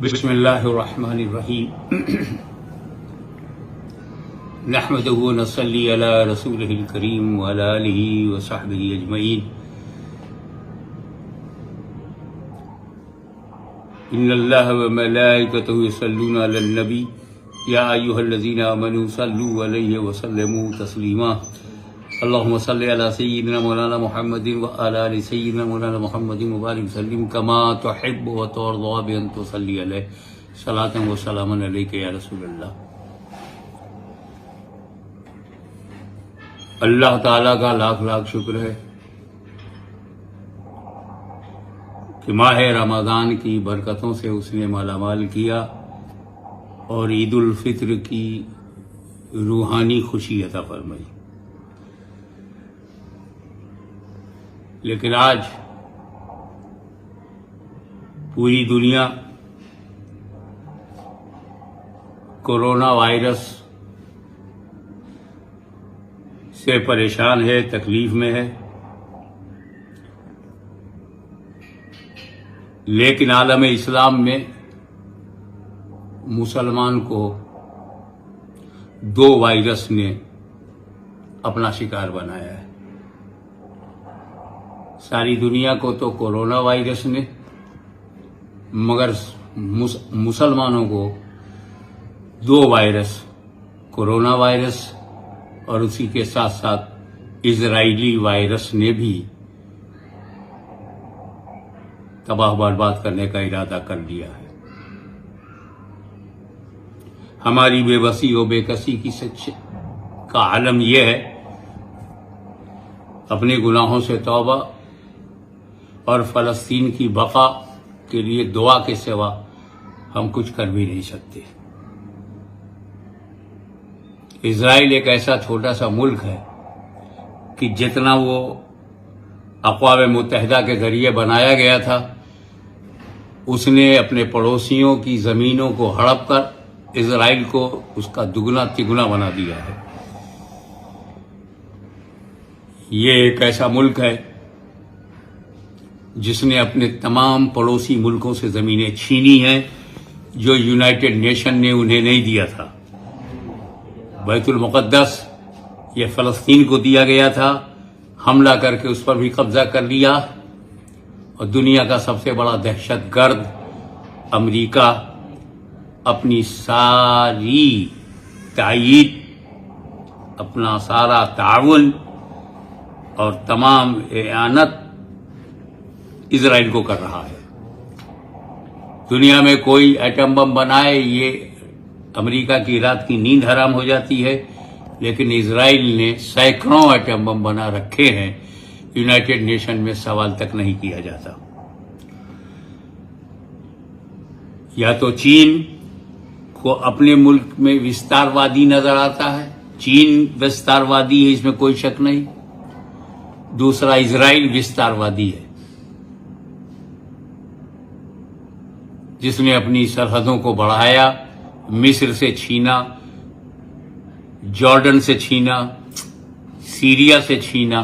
بسم اللہ الرحمن الرحیم نحمدہ ونصلی علی رسولہ الکریم وعلی آلہ وصحبہ اجمعین ان اللہ وملائکتہ یصلون علی النبی یا ایھا الذین آمنوا صلوا علیہ وسلموا تسلیما اللہم صلی علی سیدنا مولانا محمد وعلی آل سیدنا مولانا محمد وبارک وسلم کما تحب وترضى بأن تصلی علیہ صلاۃ وسلاما علیک یا رسول اللہ۔ اللہ تعالیٰ کا لاکھ لاکھ شکر ہے کہ ماہ رمضان کی برکتوں سے اس نے مالا مال کیا اور عید الفطر کی روحانی خوشی عطا فرمائی۔ لیکن آج پوری دنیا کورونا وائرس سے پریشان ہے، تکلیف میں ہے، لیکن عالم اسلام میں مسلمان کو دو وائرس نے اپنا شکار بنایا ہے۔ ساری دنیا کو تو کورونا وائرس نے، مگر مسلمانوں کو دو وائرس، کورونا وائرس اور اسی کے ساتھ ساتھ اسرائیلی وائرس نے بھی تباہ برباد کرنے کا ارادہ کر لیا ہے۔ ہماری بے بسی و بے کسی کی کا عالم یہ ہے، اپنے گناہوں سے توبہ اور فلسطین کی بقا کے لیے دعا کے سوا ہم کچھ کر بھی نہیں سکتے۔ اسرائیل ایک ایسا چھوٹا سا ملک ہے کہ جتنا وہ اقوام متحدہ کے ذریعے بنایا گیا تھا، اس نے اپنے پڑوسیوں کی زمینوں کو ہڑپ کر اسرائیل کو اس کا دگنا تگنا بنا دیا ہے۔ یہ ایک ایسا ملک ہے جس نے اپنے تمام پڑوسی ملکوں سے زمینیں چھینی ہیں جو یونائٹڈ نیشن نے انہیں نہیں دیا تھا۔ بیت المقدس یہ فلسطین کو دیا گیا تھا، حملہ کر کے اس پر بھی قبضہ کر لیا، اور دنیا کا سب سے بڑا دہشت گرد امریکہ اپنی ساری تائید، اپنا سارا تعاون اور تمام اعانت اسرائیل کو کر رہا ہے۔ دنیا میں کوئی ایٹم بم بنائے، یہ امریکہ کی رات کی نیند حرام ہو جاتی ہے، لیکن اسرائیل نے سینکڑوں ایٹم بم بنا رکھے ہیں، یونائٹڈ نیشن میں سوال تک نہیں کیا جاتا۔ یا تو چین کو اپنے ملک میں وستار وادی نظر آتا ہے، چین وستار وادی ہے، اس میں کوئی شک نہیں۔ دوسرا اسرائیل وستار وادی ہے، جس نے اپنی سرحدوں کو بڑھایا، مصر سے چھینا، جارڈن سے چھینا، سیریا سے چھینا،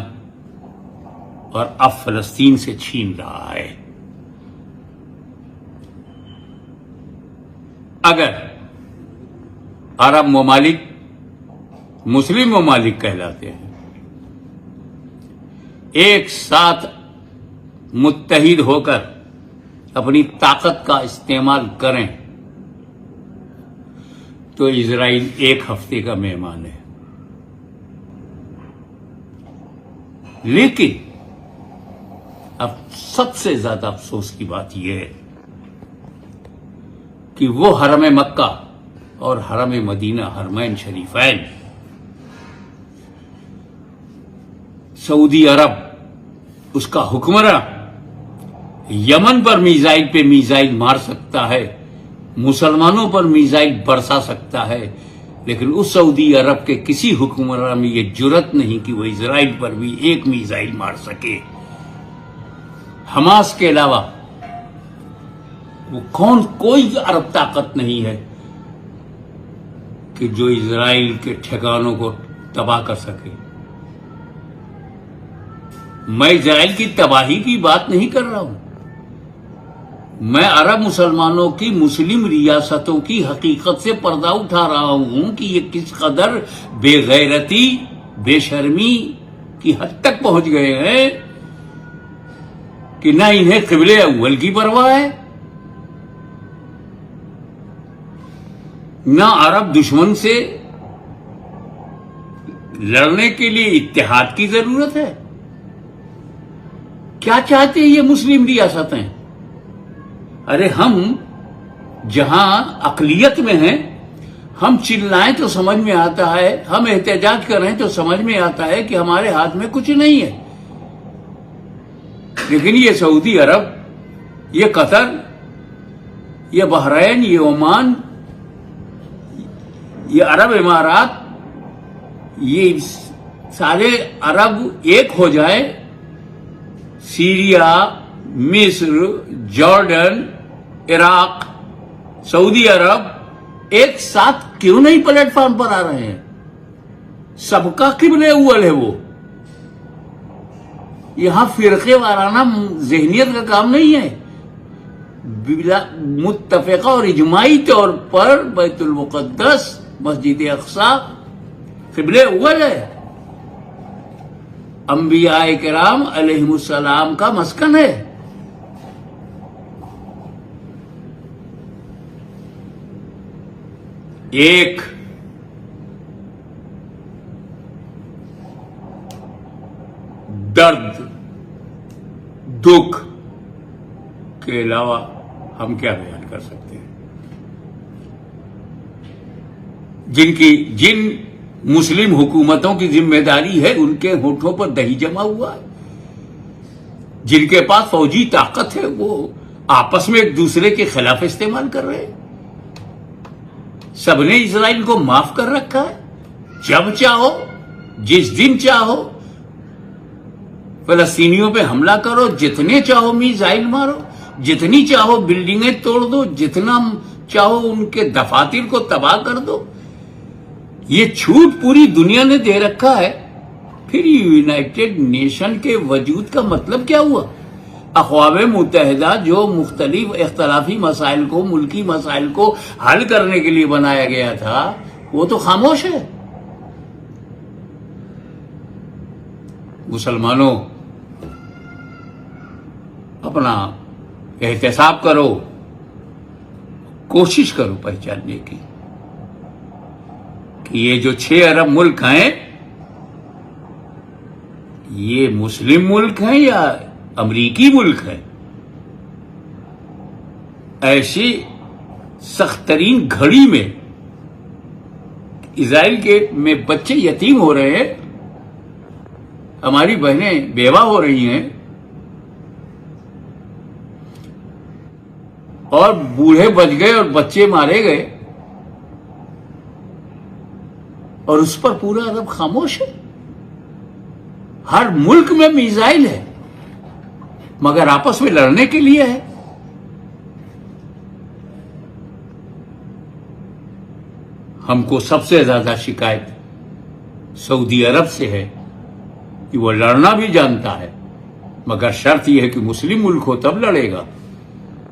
اور اب فلسطین سے چھین رہا ہے۔ اگر عرب ممالک مسلم ممالک کہلاتے ہیں، ایک ساتھ متحد ہو کر اپنی طاقت کا استعمال کریں تو اسرائیل ایک ہفتے کا مہمان ہے۔ لیکن اب سب سے زیادہ افسوس کی بات یہ ہے کہ وہ حرم مکہ اور حرم مدینہ، حرمین شریفین، سعودی عرب، اس کا حکمراں یمن پر میزائل پہ میزائل مار سکتا ہے، مسلمانوں پر میزائل برسا سکتا ہے، لیکن اس سعودی عرب کے کسی حکمراں میں یہ جرت نہیں کہ وہ اسرائیل پر بھی ایک میزائل مار سکے۔ حماس کے علاوہ وہ کوئی عرب طاقت نہیں ہے کہ جو اسرائیل کے ٹھکانوں کو تباہ کر سکے۔ میں اسرائیل کی تباہی کی بات نہیں کر رہا ہوں، میں عرب مسلمانوں کی مسلم ریاستوں کی حقیقت سے پردہ اٹھا رہا ہوں کہ یہ کس قدر بے غیرتی، بے شرمی کی حد تک پہنچ گئے ہیں کہ نہ انہیں قبلِ اول کی پرواہ ہے، نہ عرب دشمن سے لڑنے کے لیے اتحاد کی ضرورت ہے۔ کیا چاہتے ہیں یہ مسلم ریاستیں؟ ارے ہم جہاں اقلیت میں ہیں، ہم چلائیں تو سمجھ میں آتا ہے، ہم احتجاج کریں تو سمجھ میں آتا ہے کہ ہمارے ہاتھ میں کچھ نہیں ہے، لیکن یہ سعودی عرب، یہ قطر، یہ بحرین، یہ عمان، یہ عرب امارات، یہ سارے عرب ایک ہو جائے، سیریا، مصر، جارڈن، عراق، سعودی عرب ایک ساتھ کیوں نہیں پلیٹ فارم پر آ رہے ہیں؟ سب کا قبلہ اول ہے وہ۔ یہاں فرقے وارانہ ذہنیت کا کام نہیں ہے، متفقہ اور اجماعی طور پر بیت المقدس، مسجد اقصی قبلہ اول ہے، انبیاء کرام علیہم السلام کا مسکن ہے۔ ایک درد، دکھ کے علاوہ ہم کیا بیان کر سکتے ہیں؟ جن مسلم حکومتوں کی ذمہ داری ہے، ان کے ہونٹوں پر دہی جمع ہوا ہے، جن کے پاس فوجی طاقت ہے، وہ آپس میں ایک دوسرے کے خلاف استعمال کر رہے ہیں۔ سب نے اسرائیل کو معاف کر رکھا ہے، جب چاہو، جس دن چاہو فلسطینیوں پہ حملہ کرو، جتنے چاہو میزائل مارو، جتنی چاہو بلڈنگیں توڑ دو، جتنا چاہو ان کے دفاتر کو تباہ کر دو۔ یہ چھوٹ پوری دنیا نے دے رکھا ہے، پھر یونائٹڈ نیشن کے وجود کا مطلب کیا ہوا؟ اقوام متحدہ جو مختلف اختلافی مسائل کو، ملکی مسائل کو حل کرنے کے لیے بنایا گیا تھا، وہ تو خاموش ہے۔ مسلمانوں، اپنا احتساب کرو، کوشش کرو پہچاننے کی کہ یہ جو 6 ارب ملک ہیں، یہ مسلم ملک ہیں یا امریکی ملک ہیں؟ ایسی سخت ترین گھڑی میں اسرائیل کے میں بچے یتیم ہو رہے ہیں، ہماری بہنیں بیوہ ہو رہی ہیں، اور بوڑھے بچ گئے اور بچے مارے گئے، اور اس پر پورا عرب خاموش ہے۔ ہر ملک میں میزائل ہے، مگر آپس میں لڑنے کے لیے ہے۔ ہم کو سب سے زیادہ شکایت سعودی عرب سے ہے کہ وہ لڑنا بھی جانتا ہے، مگر شرط یہ ہے کہ مسلم ملک ہو تب لڑے گا۔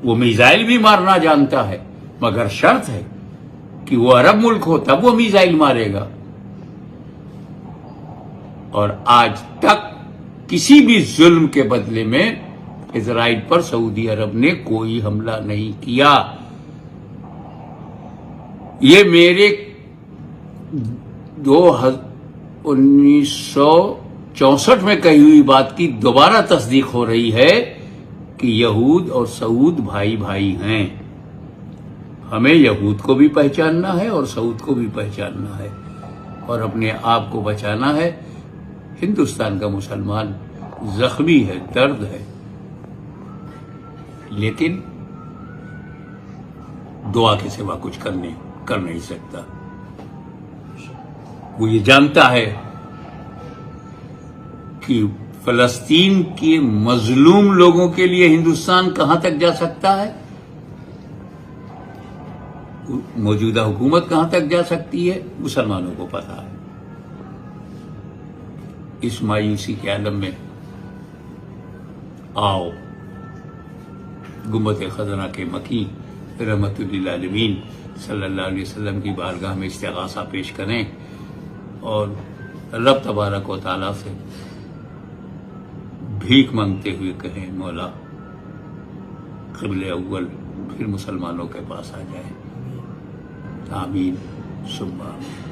وہ میزائل بھی مارنا جانتا ہے، مگر شرط ہے کہ وہ عرب ملک ہو تب وہ میزائل مارے گا۔ اور آج تک کسی بھی ظلم کے بدلے میں اسرائیل پر سعودی عرب نے کوئی حملہ نہیں کیا۔ یہ میرے 1964 میں کہی ہوئی بات کی دوبارہ تصدیق ہو رہی ہے کہ یہود اور سعود بھائی بھائی ہیں۔ ہمیں یہود کو بھی پہچاننا ہے اور سعود کو بھی پہچاننا ہے، اور اپنے آپ کو بچانا ہے۔ ہندوستان کا مسلمان زخمی ہے، درد ہے، لیکن دعا کے سوا کچھ کر نہیں سکتا۔ وہ یہ جانتا ہے کہ فلسطین کے مظلوم لوگوں کے لیے ہندوستان کہاں تک جا سکتا ہے، موجودہ حکومت کہاں تک جا سکتی ہے، مسلمانوں کو پتا ہے۔ اس مایوسی کے عالم میں آؤ گنبد خزرہ کے مکی رحمت للعالمین صلی اللہ علیہ وسلم کی بارگاہ میں استغاثہ پیش کریں اور رب تبارک و تعالیٰ سے بھیک مانگتے ہوئے کہیں مولا قبل اول پھر مسلمانوں کے پاس آ جائے. آمین ثم آمین.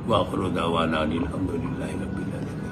وآخر دعوانا الحمدللہ رب العالمین.